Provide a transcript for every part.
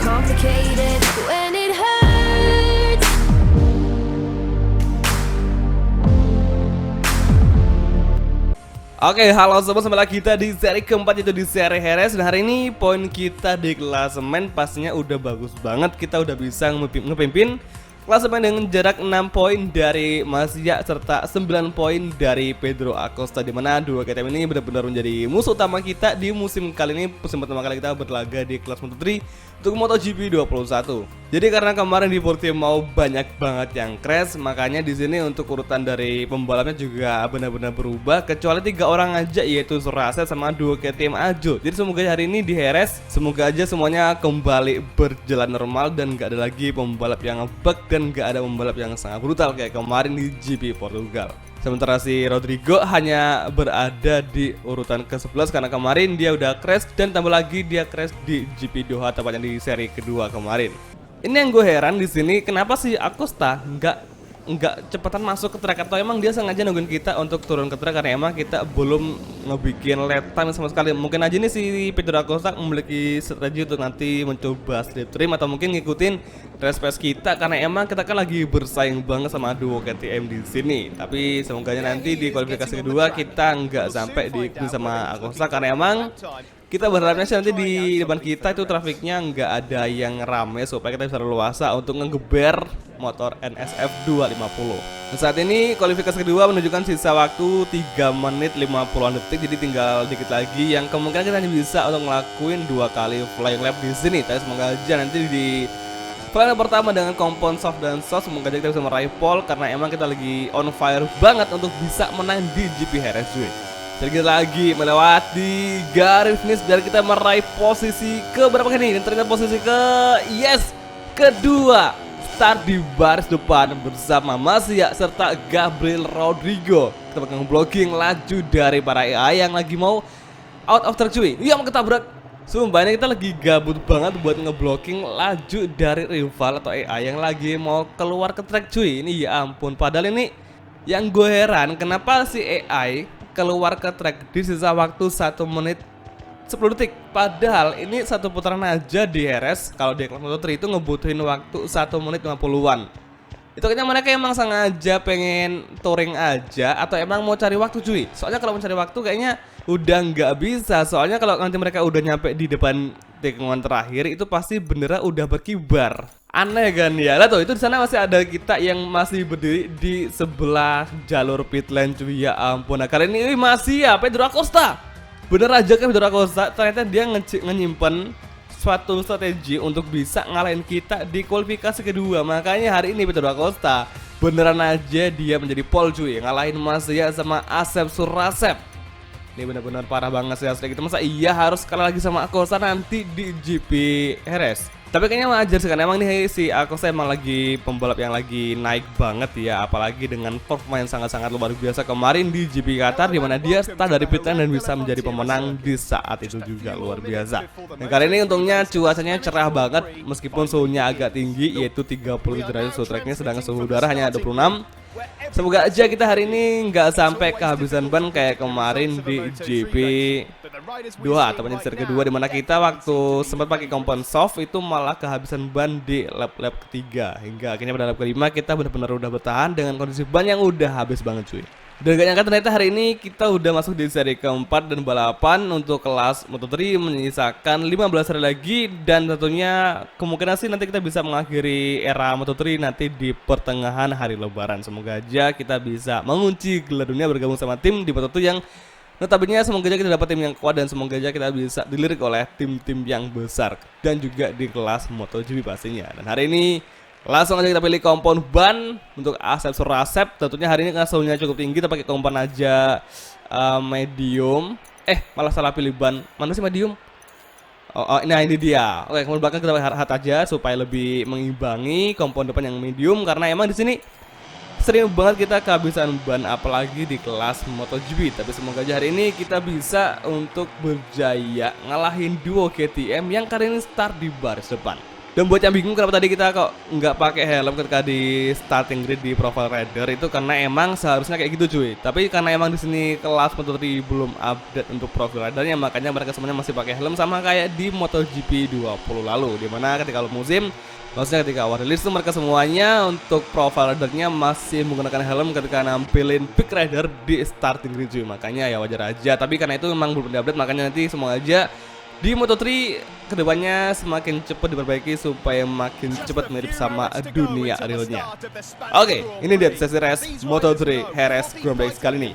complicated when it hurts. Oke, halo sobat, kembali lagi kita di seri keempat, yaitu di seri Heres. Dan hari ini poin kita di klasemen pastinya udah bagus banget. Kita udah bisa ngepimpin klasemen dengan jarak 6 poin dari Masia serta 9 poin dari Pedro Acosta, di mana dua KTM ini benar-benar menjadi musuh utama kita di musim kali ini. Musim pertama kali kita berlaga di kelas Moto3 untuk MotoGP 21. Jadi karena kemarin di Portimao banyak banget yang crash, makanya di sini untuk urutan dari pembalapnya juga benar-benar berubah, kecuali 3 orang aja, yaitu Surase sama duo KTM Ajo. Jadi semoga hari ini di Heres, semoga aja semuanya kembali berjalan normal dan gak ada lagi pembalap yang ngebug dan gak ada pembalap yang sangat brutal kayak kemarin di GP Portugal. Sementara si Rodrigo hanya berada di urutan ke-11 karena kemarin dia udah crash, dan tambah lagi dia crash di GP Doha, tepatnya di seri kedua kemarin. Ini yang gue heran di sini, kenapa sih Acosta nggak cepatan masuk ke track, atau emang dia sengaja nungguin kita untuk turun ke track karena emang kita belum ngebikin lap time sama sekali. Mungkin aja nih si Pedro Acosta memiliki strategi untuk nanti mencoba slipstream atau mungkin ngikutin race pace kita, karena emang kita kan lagi bersaing banget sama duo KTM di sini. Tapi semoga nanti di kualifikasi kedua kita nggak sampai diikuti sama Acosta, karena emang kita berharapnya sih nanti di depan kita itu trafiknya nggak ada yang rame supaya kita bisa leluasa untuk ngegeber motor NSF 250. Nah, saat ini kualifikasi kedua menunjukkan sisa waktu 3 menit 50-an detik, jadi tinggal dikit lagi yang kemungkinan kita hanya bisa untuk ngelakuin 2 kali flying lap di sini. Tapi semoga aja nanti di flying lap pertama dengan kompon soft dan soft, semoga aja kita bisa meraih pole, karena emang kita lagi on fire banget untuk bisa menang di GP Heres cuy. Sedikit lagi melewati garis finish dan kita meraih posisi ke berapa kali ini? Dan ternyata posisi kedua, start di baris depan bersama Masia serta Gabriel Rodrigo. Kita bakal blocking laju dari para AI yang lagi mau out of track cuy. Iya, mau ketabrak. Sumpah ini kita lagi gabut banget buat ngeblocking laju dari rival atau AI yang lagi mau keluar ke track cuy. Ini ya ampun, padahal ini yang gue heran kenapa si AI keluar ke track di sisa waktu 1 menit 10 detik. Padahal ini satu putaran aja di Heres. Kalau di kelas Moto3 itu ngebutuhin waktu 1 menit 50-an. Itu kayaknya mereka emang sengaja pengen touring aja atau emang mau cari waktu cuy. Soalnya kalau mencari waktu kayaknya udah nggak bisa. Soalnya kalau nanti mereka udah nyampe di depan tikungan terakhir itu pasti beneran udah berkibar. Aneh kan ya. Lah tuh, itu di sana masih ada kita yang masih berdiri di sebelah jalur pit lane cuy. Ya ampun. Nah, kali ini masih ya Pedro Acosta. Bener aja kan Pedro Acosta, ternyata dia nyimpen suatu strategi untuk bisa ngalahin kita di kualifikasi kedua. Makanya hari ini Pedro Acosta beneran aja dia menjadi pole cuy, ngalahin Masia sama Asep Surasep. Ini benar-benar parah banget sih asli gitu. Masa iya harus kalah lagi sama Acosta nanti di GP Heres? Tapi kayaknya wajar sih, karena emang nih si Acosta emang lagi pembalap yang lagi naik banget ya, apalagi dengan performa yang sangat-sangat luar biasa kemarin di GP Qatar, di mana dia start dari pit lane dan bisa menjadi pemenang di saat itu juga luar biasa. Dan kali ini untungnya cuacanya cerah banget meskipun suhunya agak tinggi, yaitu 30 derajat suhu tracknya, sedangkan suhu udara hanya 26. Semoga aja kita hari ini nggak sampai kehabisan ban kayak kemarin di GP Doha, tepatnya di seri kedua, dimana kita waktu sempat pakai kompon soft itu malah kehabisan ban di lap ketiga, hingga akhirnya pada lap kelima kita benar-benar udah bertahan dengan kondisi ban yang udah habis banget cuy. Dan gak nyangka ternyata hari ini kita udah masuk di seri keempat dan balapan untuk kelas Moto3 menyisakan 15 hari lagi, dan tentunya kemungkinan sih nanti kita bisa mengakhiri era Moto3 nanti di pertengahan hari lebaran. Semoga aja kita bisa mengunci gelar dunia bergabung sama tim di Moto2 yang notabene semoga aja kita dapat tim yang kuat, dan semoga aja kita bisa dilirik oleh tim-tim yang besar dan juga di kelas MotoGP pastinya. Dan hari ini langsung aja kita pilih kompon ban untuk Asep Surasep. Tentunya hari ini karena suhunya cukup tinggi, kita pakai kompon aja medium. Malah salah pilih ban. Mana sih medium? Nah ini dia. Oke, kemudian belakang kita pakai hard aja supaya lebih mengimbangi kompon depan yang medium, karena emang di sini sering banget kita kehabisan ban apalagi di kelas MotoGP. Tapi semoga aja hari ini kita bisa untuk berjaya ngalahin duo KTM yang kali ini start di baris depan. Dan buat yang bingung kenapa tadi kita kok nggak pakai helm ketika di starting grid di Profile Rider, itu karena emang seharusnya kayak gitu cuy. Tapi karena emang di sini kelas Moto3 belum update untuk Profile Ridernya, makanya mereka semuanya masih pakai helm sama kayak di MotoGP 20 lalu. Dimana ketika awal musim, maksudnya ketika awal rilis itu mereka semuanya untuk Profile Ridernya masih menggunakan helm ketika nampilin Big Rider di starting grid cuy. Makanya ya wajar aja. Tapi karena itu memang belum diupdate, makanya nanti semua aja di Moto3 kedepannya semakin cepat diperbaiki supaya makin cepat mirip sama dunia realnya. Oke, ini dia sesi race Moto3 Jerez Grand Prix kali ini.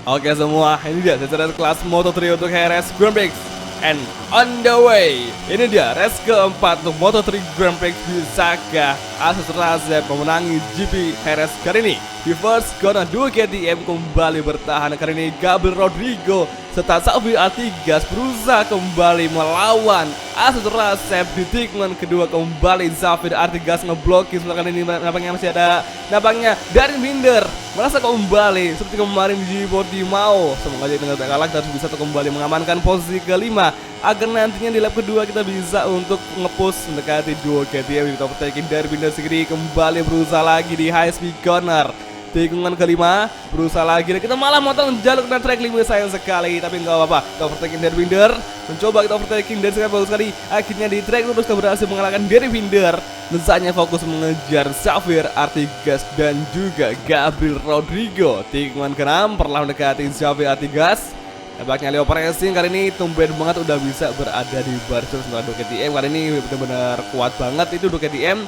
Oke semua, ini dia sesi race kelas Moto3 untuk Jerez Grand Prix. And on the way, ini dia race keempat untuk Moto3 Grand Prix. Bisakah Asus Razep memenangi GP Jerez kali ini? Di first corner 2 KTM kembali bertahan kali ini. Gabriel Rodrigo serta Xavier Artigas berusaha kembali melawan Asus Razep. Di tikungan kedua kembali Xavier Artigas ngeblokir. Setelah kali ini nampaknya masih ada, nampaknya Darren Binder merasa kembali seperti kemarin di Portimao. Semoga aja tidak kalah, kita harus bisa kembali mengamankan posisi kelima agar nantinya di lap kedua kita bisa untuk ngepush mendekati 2 KTM. Kita overtaking Darren Binder sendiri kembali berusaha lagi di high speed corner. Tikungan kelima berusaha lagi dan kita malah motong jalur dan track limit, sayang sekali, tapi nggak apa-apa. Kita overtaking Darren Binder, mencoba kita overtaking dan sekali bagus sekali. Akhirnya di track lurus kita berhasil mengalahkan Darren Binder. Lesanya fokus mengejar Xavier Artigas dan juga Gabriel Rodrigo. Tikungan ke-6 perlahan mendekati Xavier Artigas. Nampaknya Leo Racing kali ini tumben banget udah bisa berada di baris setelah 2 KTM. Kali ini benar-benar kuat banget itu 2 KTM.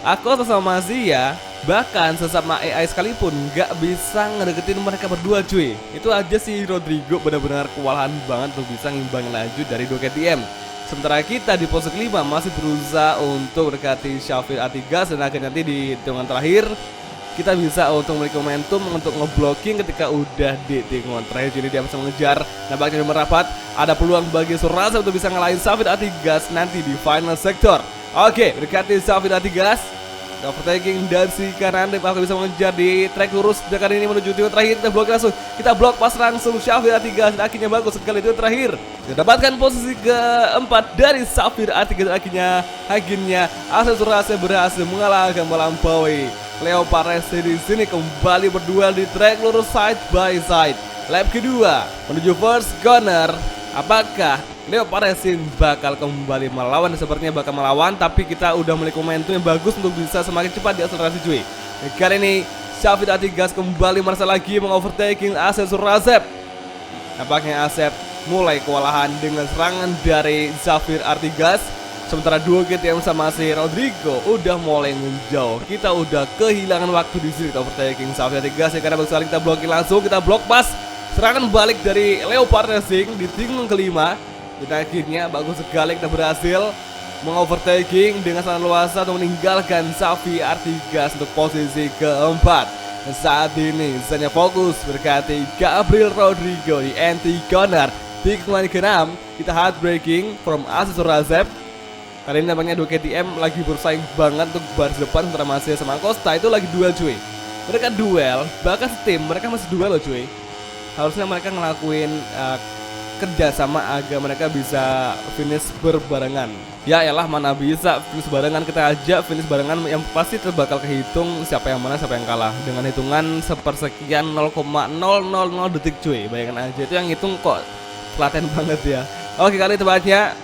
Aku sama Mazia, bahkan sesama AI sekalipun nggak bisa ngedeketin mereka berdua cuy. Itu aja sih Rodrigo benar-benar kewalahan banget untuk bisa ngimbangin laju dari 2 KTM. Sementara kita di posisi kelima masih berusaha untuk mendekati Xavier Artigas, dan akhirnya nanti di tikungan terakhir kita bisa untuk memiliki momentum untuk ngeblocking ketika udah di tikungan terakhir. Jadi dia bisa mengejar, nampaknya dia merapat. Ada peluang bagi Surasa untuk bisa ngalahin Xavier Artigas nanti di final sector. Oke, mendekati Xavier Artigas. Overtaking dan si kanan, aku bisa mengejar di track lurus. Dan kali ini menuju tikungan terakhir kita blok langsung. Kita blok pas langsung Xavier Artigas. Dan akhirnya bagus sekali itu terakhir. Kita dapatkan posisi keempat dari Xavier Artigas. Akhirnya Asus Surasa berhasil mengalahkan, melampaui Leo Pares di sini. Kembali berduel di track lurus side by side. Lap kedua menuju first corner. Apakah Leo Racing bakal kembali melawan? Sepertinya bakal melawan, tapi kita udah memiliki momentum yang bagus untuk bisa semakin cepat di akselerasi cuy. Kali ini Xavier Artigas kembali merasa lagi mengovertaking Asus Razep. Nampaknya Asep mulai kewalahan dengan serangan dari Xavier Artigas. Sementara 2 KTM sama si Rodrigo udah mulai menjauh. Kita udah kehilangan waktu di sini. Kita overtaking Xavier Artigas ya, karena sekali kita blokir langsung, kita blok pas serangan balik dari Leopard Racing di tikungan kelima. Dan akhirnya bagus sekali kita berhasil mengovertaking dengan sangat luas untuk meninggalkan Xavier Artigas untuk posisi keempat. Dan saat ini hanya fokus berkati Gabriel Rodrigo di anti corner. Tikungan ke-6 kita hard braking from Asus Razep. Kali ini nampaknya 2 KTM lagi bersaing banget untuk baris depan, sementara Mazia sama Costa itu lagi duel cuy. Mereka duel, bahkan tim mereka masih duel loh cuy. Harusnya mereka ngelakuin kerja sama agar mereka bisa finish berbarengan. Ya elah, mana bisa finish barengan, kita aja finish barengan yang pasti bakal kehitung siapa yang menang siapa yang kalah dengan hitungan sepersekian 0,000 detik cuy. Bayangkan aja, itu yang hitung kok telaten banget ya. Oke, kali tepatnya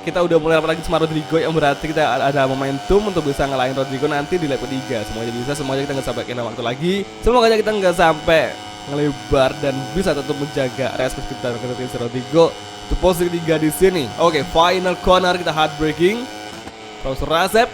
kita udah mulai lagi sama Rodrigo, yang berarti kita ada momentum untuk bisa ngalahin Rodrigo nanti di lap 3. Semuanya bisa, semuanya kita nggak sampai kena waktu lagi. Semoga kita nggak sampai ngelebar dan bisa tetap menjaga respect kita ketika Rodrigo untuk posisi 3 di sini. Oke, final corner kita hard braking. Profesor Razep.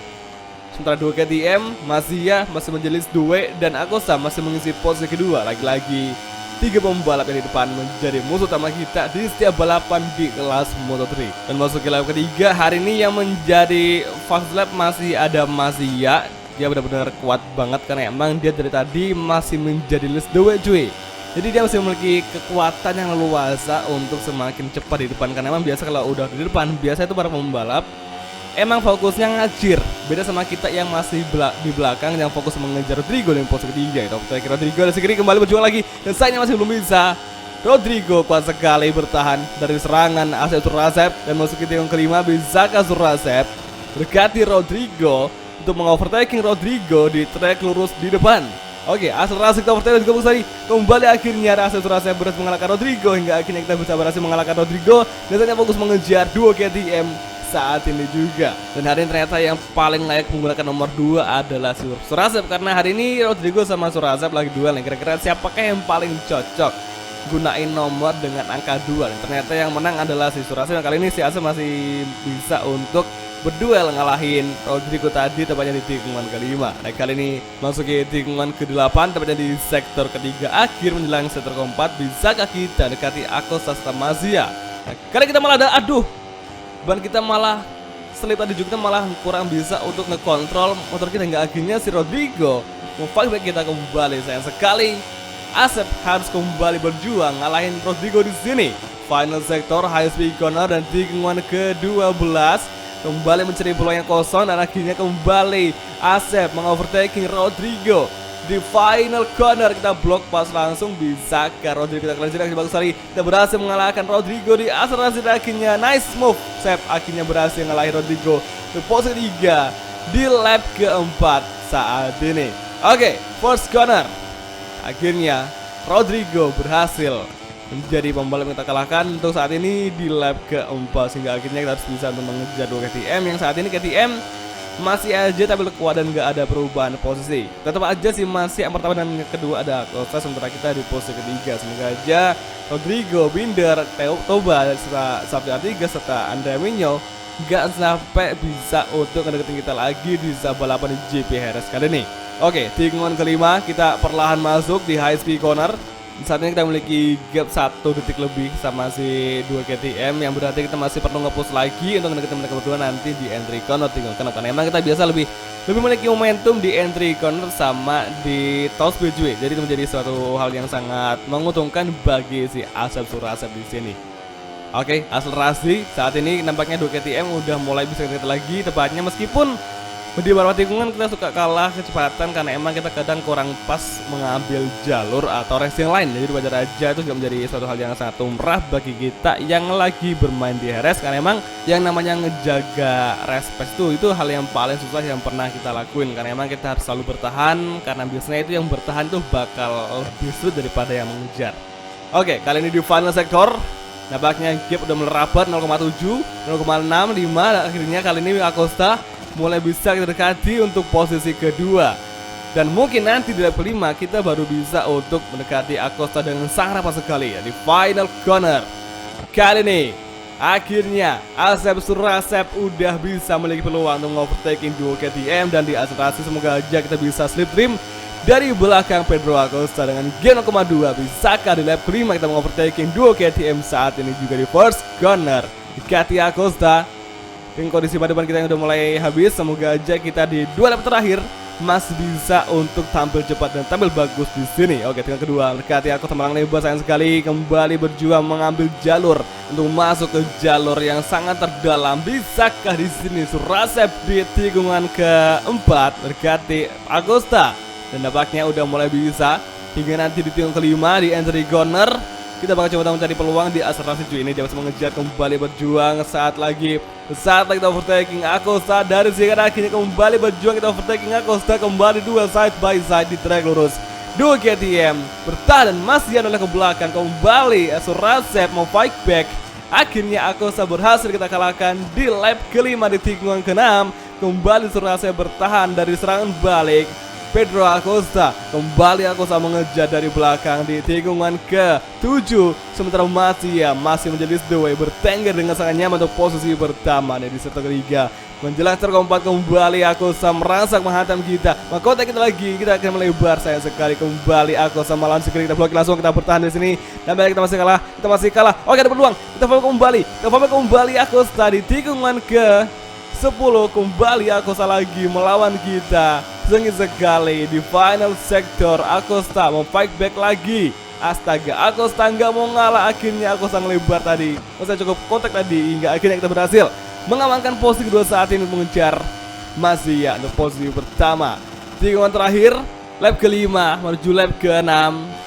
Sementara 2 KTM Mazia masih menjelis 2 dan Akosa masih mengisi posisi kedua. Lagi-lagi 3 pembalap yang di depan menjadi musuh utama kita di setiap balapan di kelas Moto3. Dan masuk ke lap ketiga hari ini yang menjadi fast lap masih ada Mazia. Dia benar-benar kuat banget karena emang dia dari tadi masih menjadi list the way cuy. Jadi dia masih memiliki kekuatan yang luasa untuk semakin cepat di depan. Karena emang biasa kalau udah di depan, biasa itu para pembalap emang fokusnya ngajir. Beda sama kita yang masih di belakang yang fokus mengejar Rodrigo dan posisi ketiga. Itu Rodrigo dan segera kembali berjuang lagi dan sayangnya masih belum bisa Rodrigo kuat sekali bertahan dari serangan Asep Surasep dan masuk ke tikungan kelima. Bisakah Surasep berkati Rodrigo untuk mengovertaking Rodrigo di trek lurus di depan? Oke, akselerasi kita overtake dan juga Busari. Kembali akhirnya Asep Surasep berhasil mengalahkan Rodrigo. Hingga akhirnya kita bisa berhasil mengalahkan Rodrigo. Biasanya fokus mengejar duo KTM saat ini juga. Dan hari ini ternyata yang paling layak menggunakan nomor 2 adalah Surasep. Karena hari ini Rodrigo sama Surasep lagi duel nih. Kira-kira siapakah yang paling cocok gunain nomor dengan angka 2? Dan ternyata yang menang adalah si Surasep. Dan kali ini si Asep masih bisa untuk berduel ngalahin Rodrigo tadi tepatnya di tikungan kelima. Nah kali ini masuk ke tikungan ke-8 tepatnya di sektor ketiga akhir menjelang sektor keempat. Bisakah kita dekati Acosta Mazia? Nah, kali kita malah ada ban kita malah selip tadi juga, kita malah kurang bisa untuk ngekontrol motor kita. Hingga akhirnya si Rodrigo memfightback kita kembali. Sayang sekali Asep harus kembali berjuang ngalahin Rodrigo di sini. Final sektor high speed corner dan tikungan ke-12 kembali mencari peluang yang kosong dan akhirnya kembali Asep mengovertaking Rodrigo di final corner. Kita blok pas langsung. Bisakah Rodrigo kita kelanjutan bagus sekali. Kita berhasil mengalahkan Rodrigo di akselerasi dan akhirnya nice move. Asep akhirnya berhasil ngalahin Rodrigo di posisi 3 di lap keempat saat ini. Oke, first corner. Akhirnya Rodrigo berhasil menjadi pembalap yang kita kalahkan untuk saat ini di lap keempat. Sehingga akhirnya kita harus bisa untuk mengejar dua KTM yang saat ini KTM masih aja tampil kuat dan gak ada perubahan posisi. Tetap aja sih masih yang pertama dan yang kedua ada Acosta, sementara kita di posisi ketiga. Semoga aja Rodrigo, Binder, Toba, serta Sabtu Artiga serta Andrea Migno gak sampai bisa untuk ngedeketin kita lagi di balapan di GP Jerez kali ini. Oke, tikungan kelima kita perlahan masuk di high speed corner. Saat ini kita memiliki gap 1 detik lebih sama si 2 KTM, yang berarti kita masih perlu nge-push lagi untuk ngedeketin mereka berdua nanti di entry corner. Karena emang kita biasa lebih memiliki momentum di entry corner sama di top speedway. Jadi itu menjadi suatu hal yang sangat menguntungkan bagi si Asep Surasep di sini. Oke, akselerasi saat ini nampaknya 2 KTM udah mulai bisa kita lagi, tepatnya meskipun di beberapa tikungan kita suka kalah kecepatan karena emang kita kadang kurang pas mengambil jalur atau racing line. Jadi wajar aja, itu juga menjadi suatu hal yang sangat lumrah bagi kita yang lagi bermain di Jerez. Karena emang yang namanya ngejaga respect itu hal yang paling susah yang pernah kita lakuin. Karena emang kita harus selalu bertahan, karena biasanya itu yang bertahan tuh bakal lebih sulit daripada yang mengejar. Oke, kali ini di final sektor nampaknya gap udah merapat 0,7, 0,65. Akhirnya kali ini Acosta mulai bisa kita dekati untuk posisi kedua. Dan mungkin nanti di lap kelima kita baru bisa untuk mendekati Acosta dengan sangat rapat sekali ya, di final corner. Kali ini akhirnya Asep Surasep udah bisa memiliki peluang untuk overtaking duo KTM dan di akselerasi semoga aja kita bisa slip trim dari belakang Pedro Acosta dengan G 0,2. Bisakah di lap kelima kita mengovertaking duo KTM saat ini juga di first corner dekati Acosta. Dengan kondisi depan kita yang udah mulai habis, semoga aja kita di 2 lap terakhir masih bisa untuk tampil cepat dan tampil bagus di sini. Oke, tinggal kedua mendekati Acosta malang lebar, sayang sekali kembali berjuang mengambil jalur untuk masuk ke jalur yang sangat terdalam. Bisakah di sini Surasep di tikungan keempat mendekati Acosta? Dan nampaknya udah mulai bisa hingga nanti di tikungan kelima di entry corner. Kita bakal coba mencari peluang di akselerasi cuy. Ini dia masih mengejar kembali berjuang saat lagi kita overtaking Acosta dari sini. Akhirnya kembali berjuang kita overtaking Acosta kembali duel side by side di track lurus. Dua KTM bertahan dan masih oleh ke belakang. Kembali Surasep mau fight back. Akhirnya Acosta berhasil kita kalahkan di lap kelima di tikungan ke-6. Kembali Surasep bertahan dari serangan balik Pedro Acosta. Kembali Acosta mengejar dari belakang di tikungan ke-7. Sementara masih menjadi the way bertengger dengan sangat nyaman untuk posisi pertama di sektor ketiga. Menjelang sektor keempat kembali Acosta merangsak menghantam kita. Mahkota kita lagi, kita akan melebar, sayang sekali kembali Acosta melawan sekali. Kita blok langsung, kita bertahan di sini. Dan kita masih kalah. Oke, ada peluang. Kita kembali Acosta di tikungan ke-10. Kembali Acosta lagi melawan kita. Sengit sekali di final sektor. Acosta mau fight back lagi. Astaga, Acosta nggak mau ngalah. Akhirnya Acosta ngelebar tadi. Saya cukup kontak tadi hingga akhirnya kita berhasil mengamankan posisi kedua saat ini mengejar Mazia untuk posisi pertama. Tikungan terakhir lap kelima menuju lap ke-6.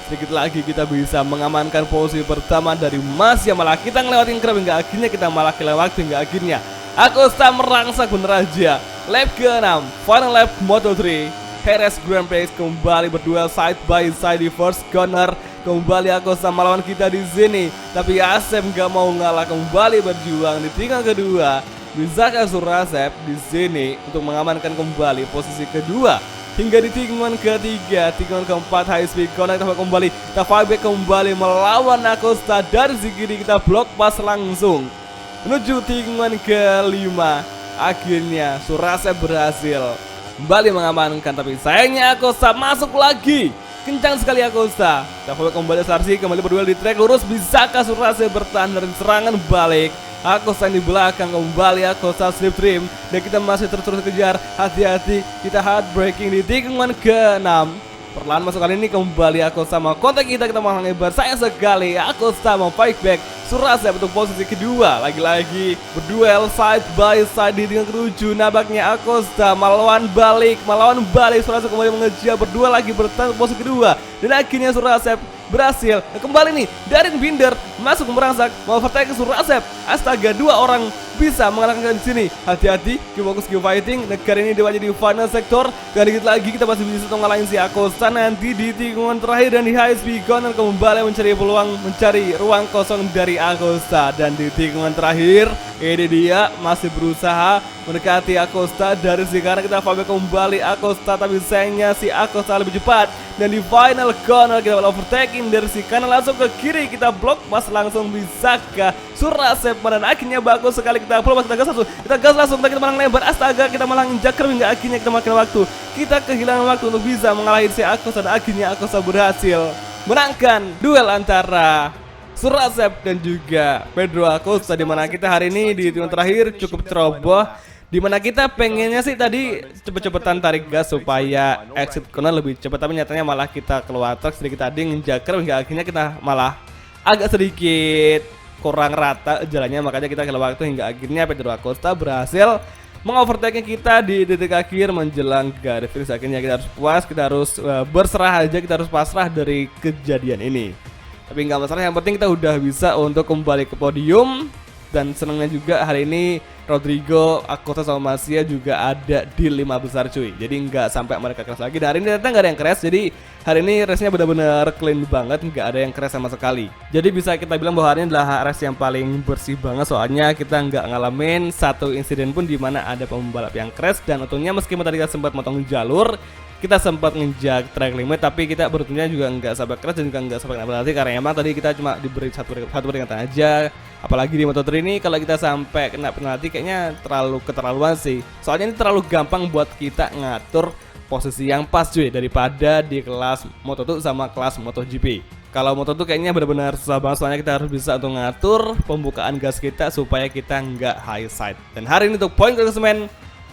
Sedikit lagi kita bisa mengamankan posisi pertama dari Mas yang malah kita ngelewatin Grab hingga akhirnya kita malah kelewat hingga akhirnya Acosta merangsak bener aja. Lap ke-6, final lap Moto3. Perez Grand Prix kembali berduel side by side di first corner. Kembali Acosta melawan kita di sini, tapi Asep nggak mau ngalah, kembali berjuang di tikungan kedua. Bisakah Surasep di sini untuk mengamankan kembali posisi kedua? Hingga di tikungan ketiga, tikungan keempat high speed corner kita kembali, kita fallback kembali melawan Acosta. Dari sisi kiri kita blok pas langsung menuju tikungan kelima. Akhirnya Surasep berhasil kembali mengamankan, tapi sayangnya Acosta masuk lagi. Kencang sekali Acosta. Kita fallback kembali, Sarsi kembali berduel di track lurus. Bisakah Surasep bertahan dari serangan balik? Acosta di belakang, kembali Acosta slip trim dan kita masih terus kejar. Hati-hati, kita hard braking di tikungan ke-6. Perlahan masuk kali ini kembali Acosta mau kontak kita malah ngebar. Sayang sekali Acosta mau fight back. Surasep untuk posisi kedua. Lagi-lagi berduel side by side di tikungan ke-7. Nampaknya Acosta melawan balik. Surasep kembali mengejar, berdua lagi bertahan posisi kedua. Dan akhirnya Surasep berhasil kembali nih. Darin Binder masuk merangsak mau overtake Surasep. Astaga, dua orang bisa mengalahkan di sini. Hati-hati, fokus ke fighting. Negara ini dewa jadi final sektor. Dan dikit lagi kita masih bisa ngalahin si Acosta nanti di tikungan terakhir dan di high speed corner kembali mencari peluang, mencari ruang kosong dari Acosta. Dan di tikungan terakhir ini dia masih berusaha mendekati Acosta. Dari sekarang kita fallback kembali Acosta, tapi sayangnya si Acosta lebih cepat. Dan di final corner kita overtaking dari si kanan langsung ke kiri, kita blok pas langsung. Bisakah Surasep dan akhirnya bagus sekali kita pull pas kita gas langsung. Kita gas langsung, kita malah lebar. Astaga, kita malah injak hingga akhirnya kita makin waktu. Kita kehilangan waktu untuk bisa mengalahin si Acosta dan akhirnya Acosta berhasil menangkan duel antara Surasep dan juga Pedro Acosta, di mana kita hari ini di tikungan terakhir cukup ceroboh. Dimana kita pengennya sih tadi cepet-cepetan tarik gas supaya exit corner lebih cepat, tapi nyatanya malah kita keluar truk sedikit tadi ngejaker hingga akhirnya kita malah agak sedikit kurang rata jalannya, makanya kita keluar waktu hingga akhirnya Pedro Acosta berhasil mengovertake kita di detik akhir menjelang garis finish. Akhirnya kita harus puas, kita harus berserah aja, kita harus pasrah dari kejadian ini. Tapi nggak masalah, yang penting kita udah bisa untuk kembali ke podium. Dan senangnya juga hari ini Rodrigo, Acosta sama Masia juga ada di 5 besar cuy. Jadi nggak sampai mereka crash lagi. Dan hari ini ternyata nggak ada yang crash. Jadi hari ini race-nya benar-benar clean banget, nggak ada yang crash sama sekali. Jadi bisa kita bilang bahwa hari ini adalah race yang paling bersih banget. Soalnya kita nggak ngalamin satu insiden pun di mana ada pembalap yang crash. Dan untungnya meskipun tadi kita sempat motong jalur, kita sempat nginjak track limit, tapi kita beruntungnya juga nggak sampai crash dan juga nggak sampai kena penalti, karena emang tadi kita cuma diberi satu peringatan aja. Apalagi di Moto3 ini kalau kita sampai kena penalti kayaknya terlalu keterlaluan sih. Soalnya ini terlalu gampang buat kita ngatur posisi yang pas cuy, daripada di kelas Moto2 sama kelas MotoGP. Kalau Moto2 kayaknya benar-benar susah banget, soalnya kita harus bisa untuk ngatur pembukaan gas kita supaya kita nggak high side. Dan hari ini untuk poin klasemen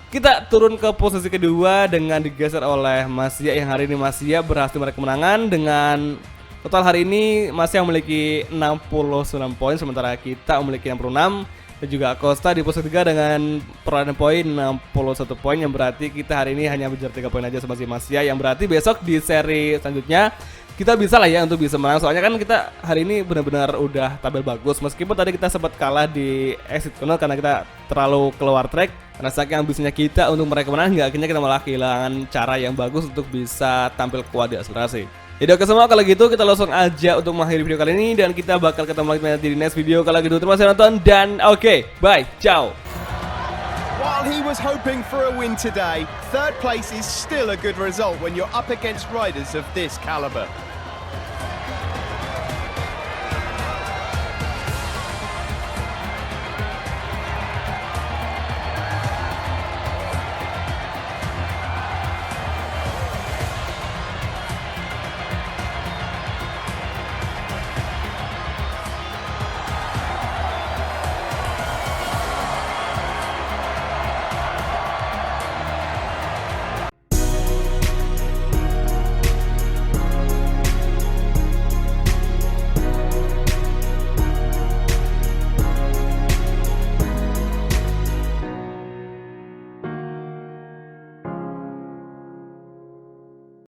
kita turun ke posisi kedua dengan digeser oleh Masia, yang hari ini Masia berhasil meraih kemenangan dengan total hari ini Masia memiliki 69 poin, sementara kita memiliki 66. Dan juga Acosta di posisi 3 dengan perolehan poin 61 poin, yang berarti kita hari ini hanya berjarak 3 poin aja sama si Masia, yang berarti besok di seri selanjutnya kita bisa lah ya untuk bisa menang. Soalnya kan kita hari ini benar-benar udah tampil bagus, meskipun tadi kita sempat kalah di exit corner karena kita terlalu keluar track. Karena saking ambisinya kita untuk meraih kemenangan, hingga akhirnya kita malah kehilangan cara yang bagus untuk bisa tampil kuat di akselerasi. Jadi oke semua, kalau gitu kita langsung aja untuk mengakhiri video kali ini, dan kita bakal ketemu lagi nanti di next video. Kalau gitu terima kasih nonton dan oke, bye, ciao. While he was hoping for a win today, third place is still a good result when you're up against riders of this caliber.